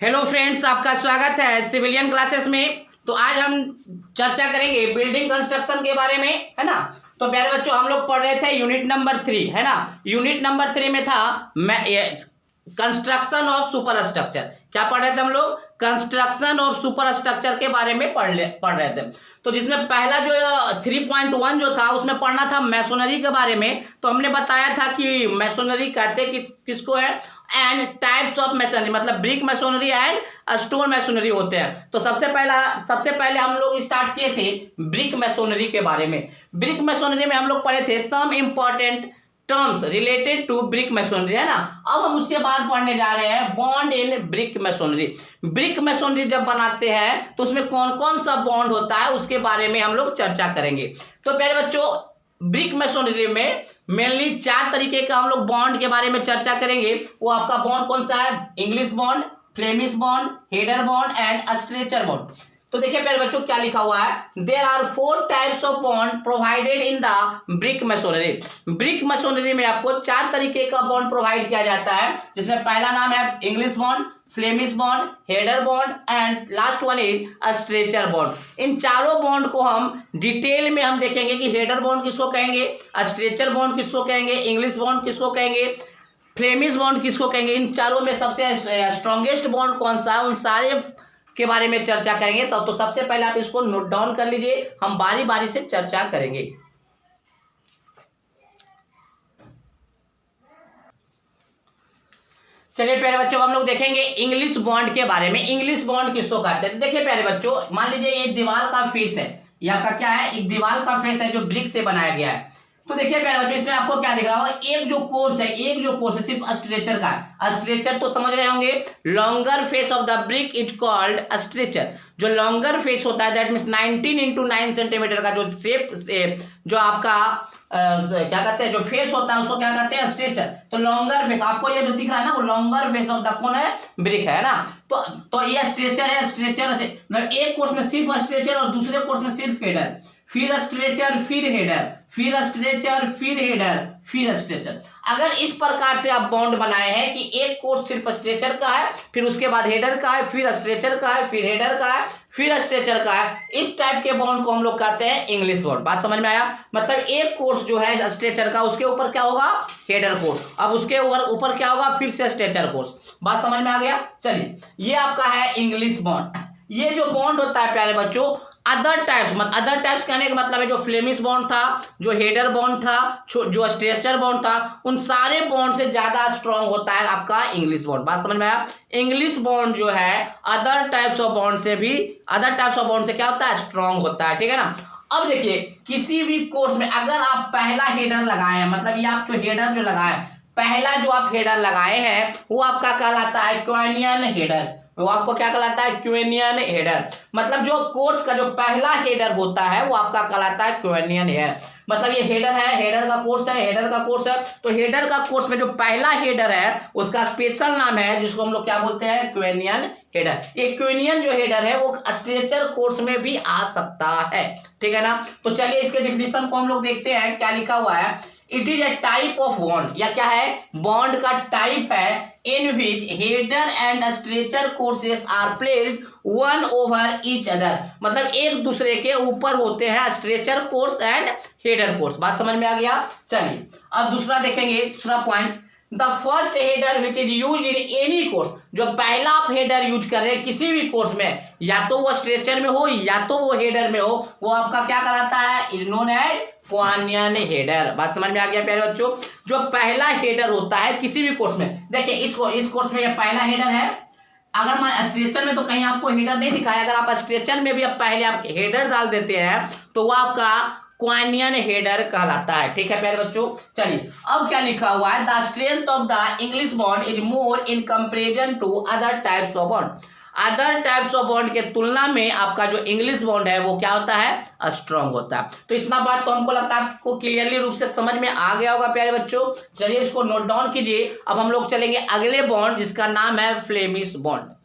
Hello friends, आपका स्वागत है सिविलियन क्लासेस में। तो आज हम चर्चा करेंगे बिल्डिंग कंस्ट्रक्शन के बारे में, है ना। तो प्यारे बच्चों, हम लोग पढ़ रहे थे यूनिट नंबर 3, है ना। यूनिट नंबर 3 में था कंस्ट्रक्शन ऑफ सुपर स्ट्रक्चर। क्या पढ़ रहे थे हम लोग? कंस्ट्रक्शन ऑफ सुपर स्ट्रक्चर के बारे में पढ़ रहे थे। तो जिसमें पहला जो 3.1 जो था उसमें पढ़ना था मैसोनरी के बारे में। तो हमने बताया था कि मैसोनरी कहते किसको है, एंड टाइप्स ऑफ मैसोनरी, मतलब brick masonry and stone masonry होते हैं। तो सबसे पहले हम लोग स्टार्ट किए थे ब्रिक मैसोनरी के बारे में। ब्रिक मैसोनरी में हम लोग पढ़े थे some important terms related to brick masonry, है ना। अब हम उसके बाद पढ़ने जा रहे हैं bond in brick masonry. Brick masonry जब बनाते हैं तो उसमें कौन कौन सा बॉन्ड होता है उसके बारे में हम लोग चर्चा करेंगे। तो प्यारे बच्चों, ब्रिक मैसोनरी में मेनली 4 तरीके का हम लोग बॉन्ड के बारे में चर्चा करेंगे। वो आपका बॉन्ड कौन सा है? English bond, Flemish bond, header bond and stretcher bond. तो देखिए प्यारे बच्चों क्या लिखा हुआ है, there are 4 types of bond provided in the brick masonry. Brick masonry में आपको 4 तरीके का बॉन्ड प्रोवाइड किया जाता है, जिसमें पहला नाम है English bond, Flemish bond, header bond and last one is stretcher bond. इन चारों बॉन्ड को हम डिटेल में हम देखेंगे कि हेडर बॉन्ड किसको कहेंगे, स्ट्रेचर बॉन्ड किसको कहेंगे, इंग्लिश बॉन्ड किसको कहेंगे, फ्लेमिश बॉन्ड किसको कहेंगे। इन चारों में सबसे स्ट्रॉन्गेस्ट बॉन्ड कौन सा है, उन सारे के बारे में चर्चा करेंगे। तो सबसे पहले आप इसको नोट डाउन कर लीजिए, हम बारी बारी से चर्चा करेंगे। चलिए प्यारे बच्चों, हम लोग देखेंगे इंग्लिश बॉन्ड के बारे में। इंग्लिश बॉन्ड किसको कहते हैं? देखिए प्यारे बच्चों, मान लीजिए ये दीवार का फेस है, यहाँ का क्या है, एक दीवार का फेस है जो ब्रिक से बनाया गया है। तो देखिए प्यारे बच्चों, इसमें आपको क्या दिख रहा होगा, एक जो कोर्स है सिर्फ स्ट्रेचर का है। स्ट्रेचर तो समझ रहे होंगे, longer face of the brick is called stretcher. जो लॉन्गर फेस होता है दैट मींस 19 into 9 सेंटीमीटर का जो शेप जो आपका क्या कहते हैं, जो फेस होता है उसको क्या कहते हैं, स्ट्रेचर। तो लॉन्गर फेस आपको ये जो दिख रहा है ना, वो लॉन्गर फेस ऑफ द कौन है, ब्रिक है ना। तो ये स्ट्रेचर है। स्ट्रेचर से मतलब एक कोर्स में सिर्फ स्ट्रेचर और दूसरे कोर्स में सिर्फ हेडर, फिर स्ट्रेचर, फिर हेडर, फिर स्ट्रेचर, फिर हेडर, फिर स्ट्रेचर। अगर इस प्रकार से आप बॉन्ड बनाए हैं कि एक कोर्स सिर्फ स्ट्रेचर का है, फिर उसके बाद हेडर का है, फिर स्ट्रेचर का है, फिर हेडर का है, फिर स्ट्रेचर का है, इस टाइप के बॉन्ड को हम लोग कहते हैं इंग्लिश बॉन्ड। बात समझ में आया? मतलब एक कोर्स जो है स्ट्रेचर का, उसके ऊपर क्या होगा, हेडर कोर्स, अब उसके ऊपर क्या होगा, फिर से स्ट्रेचर कोर्स। बात समझ में आ गया? चलिए, ये आपका है इंग्लिश बॉन्ड। ये जो बॉन्ड होता है प्यारे बच्चों, अदर टाइप्स कहने का मतलब है जो फ्लेमिश बॉन्ड था, जो हेडर बॉन्ड था, जो स्ट्रेचर बॉन्ड था, उन सारे बॉन्ड से ज्यादा स्ट्रांग होता है आपका इंग्लिश बॉन्ड। बात समझ में आया? इंग्लिश बॉन्ड जो है अदर टाइप्स ऑफ बॉन्ड से क्या होता है, स्ट्रांग होता है, ठीक है ना। अब देखिए, किसी भी कोर्स में अगर आप पहला हेडर लगाए हैं, मतलब ये आप जो हेडर जो लगाए, पहला जो आप हेडर लगाए हैं वो आपका कहलाता है क्वेनियन हेडर। वो आपको क्या कहलाता है, क्वेनियन हेडर। मतलब जो कोर्स का जो पहला हेडर होता है वो आपका कहलाता है क्वेनियन हेडर। मतलब ये हेडर है, हेडर का कोर्स है। तो हेडर का कोर्स में जो पहला हेडर है उसका स्पेशल नाम है, जिसको हम लोग क्या बोलते हैं, क्वेनियन हेडर। ये क्वेनियन जो हेडर है वो स्ट्रेचर कोर्स में भी आ सकता है, ठीक है ना। तो चलिए इसके डिफिनेशन को हम लोग देखते हैं, क्या लिखा हुआ है। It is a type of bond, या क्या है, बॉन्ड का टाइप है, in which header and stretcher courses are placed one over each other। मतलब एक दूसरे के ऊपर होते हैं stretcher course and header course. बात समझ में आ गया? चलिए अब दूसरा देखेंगे, दूसरा point, the first header which is use in any course. जो पहला आप हेडर यूज कर रहे हैं किसी भी कोर्स में, या तो वो स्ट्रेचर में हो या तो वो हेडर में हो, वो आपका क्या कहलाता है, इज नोन एज क्वेनियन हेडर। बात समझ में आ गया प्यारे बच्चों? जो पहला हेडर होता है किसी भी कोर्स में, देखिए इस कोर्स में ये पहला हेडर है। अगर मैं स्ट्रेचर में तो कहीं आपको हेडर नहीं दिखाया, अगर आप स्ट्रेचर में भी अब पहले आप हेडर डाल देते हैं तो वो आपका क्वेनियन हेडर कहलाता है, ठीक है प्यारे बच्चों। चलिए अब क्या लिखा हुआ है, the strength of the English bond is more in comparison to other types of bond. Other types of bond के तुलना में आपका जो इंग्लिश बॉन्ड है वो क्या होता है, स्ट्रांग होता है। तो इतना बात तो हमको लगता है आपको क्लियरली रूप से समझ में आ गया होगा प्यारे बच्चों। चलिए इसको नोट डाउन कीजिए। अब हम लोग चलेंगे अगले बॉन्ड, जिसका नाम है फ्लेमिश बॉन्ड।